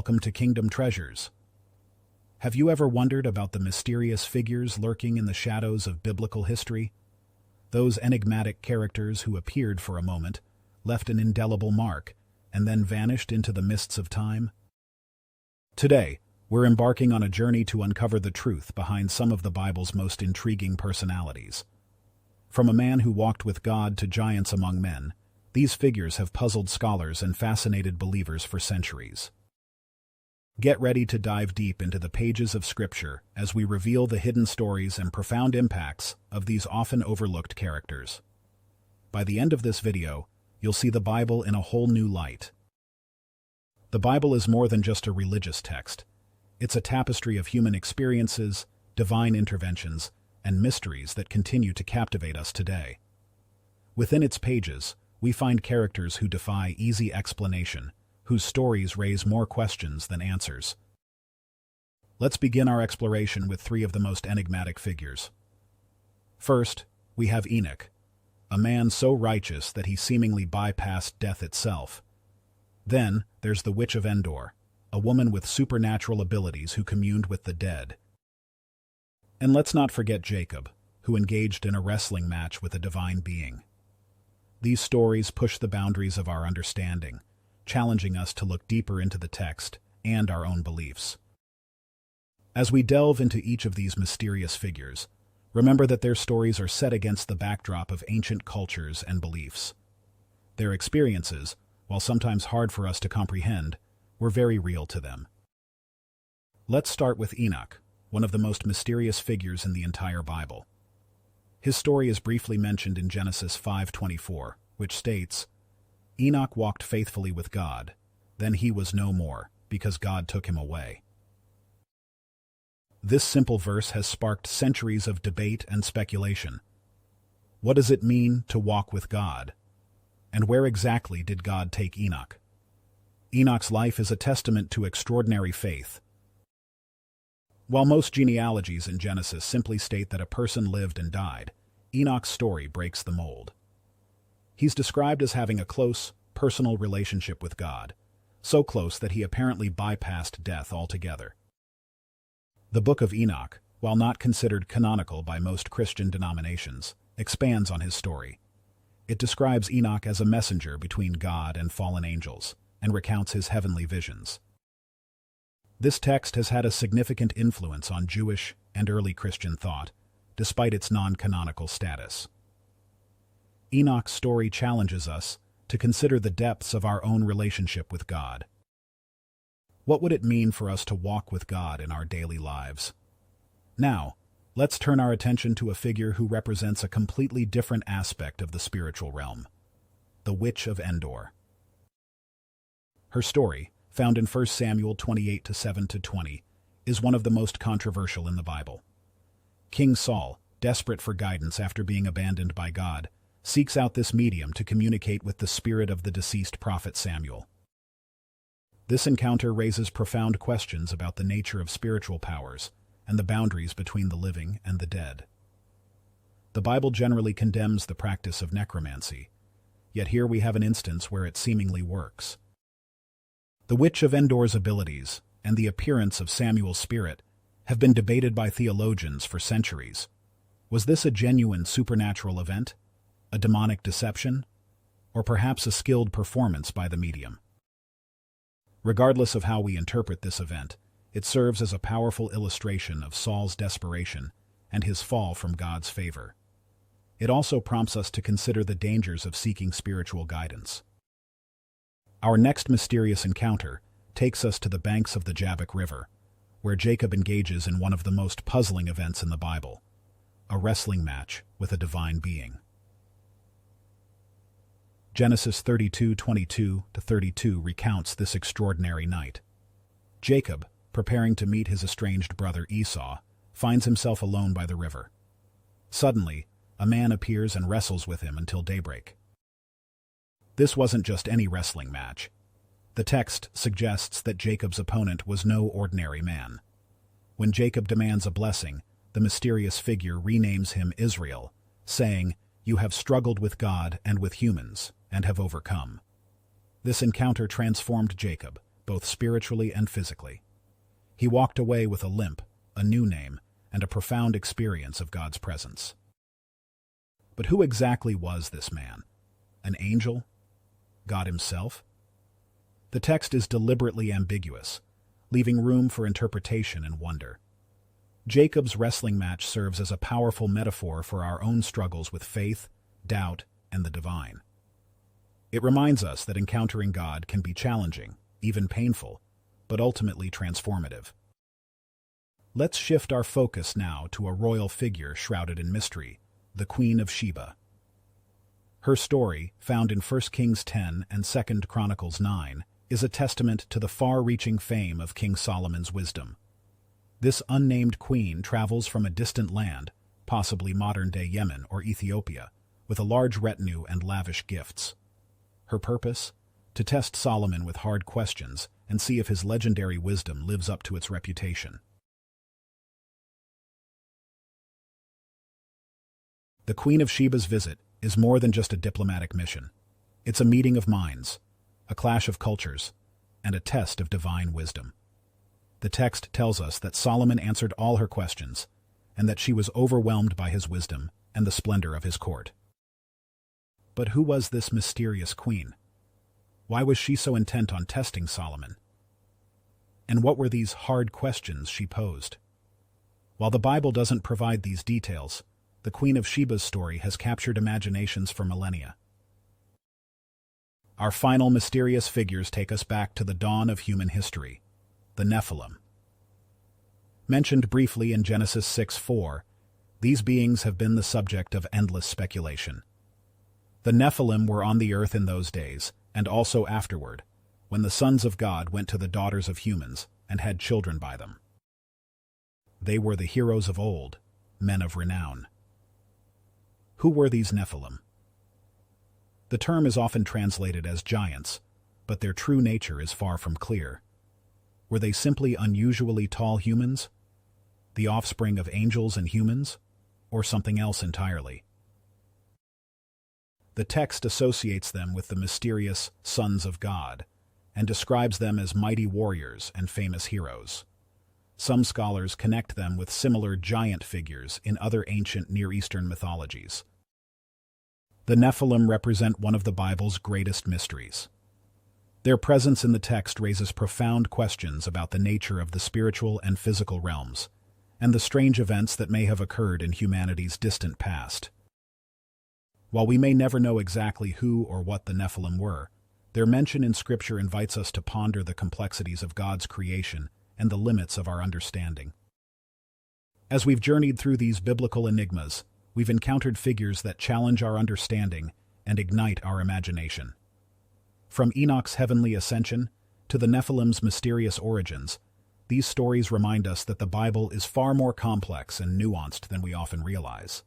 welcome to Kingdom Treasures. Have you ever wondered about the mysterious figures lurking in the shadows of biblical history? Those enigmatic characters who appeared for a moment, left an indelible mark, and then vanished into the mists of time? Today, we're embarking on a journey to uncover the truth behind some of the Bible's most intriguing personalities. From a man who walked with God to giants among men, these figures have puzzled scholars and fascinated believers for centuries. Get ready to dive deep into the pages of Scripture as we reveal the hidden stories and profound impacts of these often overlooked characters. By the end of this video, you'll see the Bible in a whole new light. The Bible is more than just a religious text. It's a tapestry of human experiences, divine interventions, and mysteries that continue to captivate us today. Within its pages, we find characters who defy easy explanation, whose stories raise more questions than answers. Let's begin our exploration with three of the most enigmatic figures. First, we have Enoch, a man so righteous that he seemingly bypassed death itself. Then, there's the Witch of Endor, a woman with supernatural abilities who communed with the dead. And let's not forget Jacob, who engaged in a wrestling match with a divine being. These stories push the boundaries of our understanding, challenging us to look deeper into the text and our own beliefs. As we delve into each of these mysterious figures, remember that their stories are set against the backdrop of ancient cultures and beliefs. Their experiences, while sometimes hard for us to comprehend, were very real to them. Let's start with Enoch, one of the most mysterious figures in the entire Bible. His story is briefly mentioned in Genesis 5:24, which states, "Enoch walked faithfully with God, then he was no more, because God took him away." This simple verse has sparked centuries of debate and speculation. What does it mean to walk with God? And where exactly did God take Enoch? Enoch's life is a testament to extraordinary faith. While most genealogies in Genesis simply state that a person lived and died, Enoch's story breaks the mold. He's described as having a close, personal relationship with God, so close that he apparently bypassed death altogether. The Book of Enoch, while not considered canonical by most Christian denominations, expands on his story. It describes Enoch as a messenger between God and fallen angels, and recounts his heavenly visions. This text has had a significant influence on Jewish and early Christian thought, despite its non-canonical status. Enoch's story challenges us to consider the depths of our own relationship with God. What would it mean for us to walk with God in our daily lives? Now, let's turn our attention to a figure who represents a completely different aspect of the spiritual realm, the Witch of Endor. Her story, found in 1 Samuel 28:7-20, is one of the most controversial in the Bible. King Saul, desperate for guidance after being abandoned by God, seeks out this medium to communicate with the spirit of the deceased prophet Samuel. This encounter raises profound questions about the nature of spiritual powers and the boundaries between the living and the dead. The Bible generally condemns the practice of necromancy, yet here we have an instance where it seemingly works. The Witch of Endor's abilities and the appearance of Samuel's spirit have been debated by theologians for centuries. Was this a genuine supernatural event? A demonic deception? Or perhaps a skilled performance by the medium? Regardless of how we interpret this event, it serves as a powerful illustration of Saul's desperation and his fall from God's favor. It also prompts us to consider the dangers of seeking spiritual guidance. Our next mysterious encounter takes us to the banks of the Jabbok River, where Jacob engages in one of the most puzzling events in the Bible, a wrestling match with a divine being. Genesis 32:22-32 recounts this extraordinary night. Jacob, preparing to meet his estranged brother Esau, finds himself alone by the river. Suddenly, a man appears and wrestles with him until daybreak. This wasn't just any wrestling match. The text suggests that Jacob's opponent was no ordinary man. When Jacob demands a blessing, the mysterious figure renames him Israel, saying, "You have struggled with God and with humans, and have overcome." This encounter transformed Jacob, both spiritually and physically. He walked away with a limp, a new name, and a profound experience of God's presence. But who exactly was this man? An angel? God himself? The text is deliberately ambiguous, leaving room for interpretation and wonder. Jacob's wrestling match serves as a powerful metaphor for our own struggles with faith, doubt, and the divine. It reminds us that encountering God can be challenging, even painful, but ultimately transformative. Let's shift our focus now to a royal figure shrouded in mystery, the Queen of Sheba. Her story, found in 1 Kings 10 and 2 Chronicles 9, is a testament to the far-reaching fame of King Solomon's wisdom. This unnamed queen travels from a distant land, possibly modern-day Yemen or Ethiopia, with a large retinue and lavish gifts. Her purpose? To test Solomon with hard questions and see if his legendary wisdom lives up to its reputation. The Queen of Sheba's visit is more than just a diplomatic mission. It's a meeting of minds, a clash of cultures, and a test of divine wisdom. The text tells us that Solomon answered all her questions, and that she was overwhelmed by his wisdom and the splendor of his court. But who was this mysterious queen? Why was she so intent on testing Solomon? And what were these hard questions she posed? While the Bible doesn't provide these details, the Queen of Sheba's story has captured imaginations for millennia. Our final mysterious figures take us back to the dawn of human history, the Nephilim. Mentioned briefly in Genesis 6:4, these beings have been the subject of endless speculation. The Nephilim were on the earth in those days, and also afterward, when the sons of God went to the daughters of humans and had children by them. They were the heroes of old, men of renown. Who were these Nephilim? The term is often translated as giants, but their true nature is far from clear. Were they simply unusually tall humans? The offspring of angels and humans? Or something else entirely? The text associates them with the mysterious sons of God, and describes them as mighty warriors and famous heroes. Some scholars connect them with similar giant figures in other ancient Near Eastern mythologies. The Nephilim represent one of the Bible's greatest mysteries. Their presence in the text raises profound questions about the nature of the spiritual and physical realms, and the strange events that may have occurred in humanity's distant past. While we may never know exactly who or what the Nephilim were, their mention in Scripture invites us to ponder the complexities of God's creation and the limits of our understanding. As we've journeyed through these biblical enigmas, we've encountered figures that challenge our understanding and ignite our imagination. From Enoch's heavenly ascension to the Nephilim's mysterious origins, these stories remind us that the Bible is far more complex and nuanced than we often realize.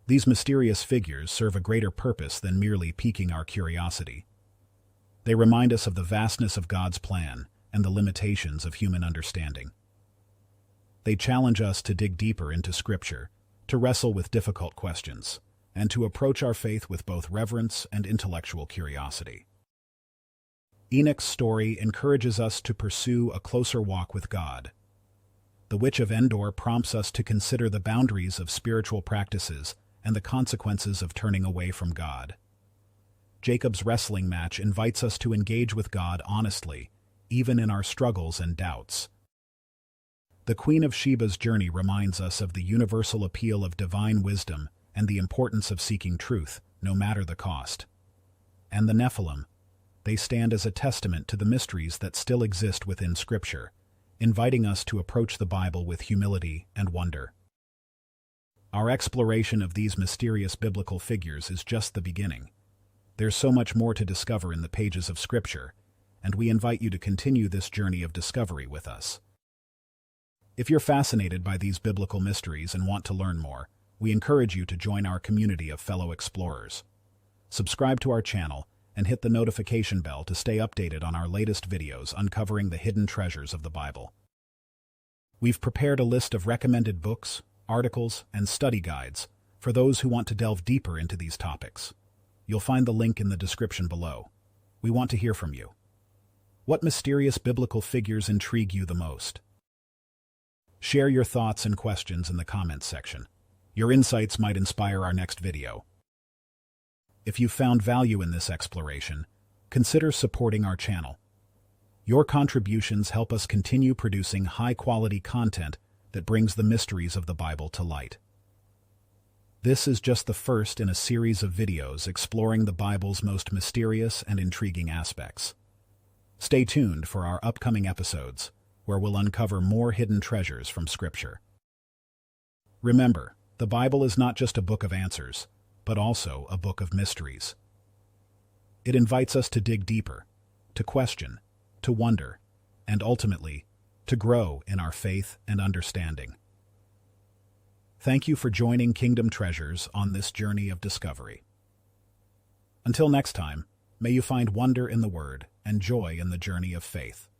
These mysterious figures serve a greater purpose than merely piquing our curiosity. They remind us of the vastness of God's plan and the limitations of human understanding. They challenge us to dig deeper into Scripture, to wrestle with difficult questions, and to approach our faith with both reverence and intellectual curiosity. Enoch's story encourages us to pursue a closer walk with God. The Witch of Endor prompts us to consider the boundaries of spiritual practices and the consequences of turning away from God. Jacob's wrestling match invites us to engage with God honestly, even in our struggles and doubts. The Queen of Sheba's journey reminds us of the universal appeal of divine wisdom and the importance of seeking truth, no matter the cost. And the Nephilim, they stand as a testament to the mysteries that still exist within Scripture, inviting us to approach the Bible with humility and wonder. Our exploration of these mysterious biblical figures is just the beginning. There's so much more to discover in the pages of Scripture, and we invite you to continue this journey of discovery with us. If you're fascinated by these biblical mysteries and want to learn more, we encourage you to join our community of fellow explorers. Subscribe to our channel and hit the notification bell to stay updated on our latest videos uncovering the hidden treasures of the Bible. We've prepared a list of recommended books, articles, and study guides for those who want to delve deeper into these topics. You'll find the link in the description below. We want to hear from you. What mysterious biblical figures intrigue you the most? Share your thoughts and questions in the comments section. Your insights might inspire our next video. If you found value in this exploration, consider supporting our channel. Your contributions help us continue producing high-quality content that brings the mysteries of the Bible to light. This is just the first in a series of videos exploring the Bible's most mysterious and intriguing aspects. Stay tuned for our upcoming episodes, where we'll uncover more hidden treasures from Scripture. Remember, the Bible is not just a book of answers, but also a book of mysteries. It invites us to dig deeper, to question, to wonder, and ultimately, to grow in our faith and understanding. Thank you for joining Kingdom Treasures on this journey of discovery. Until next time, may you find wonder in the Word and joy in the journey of faith.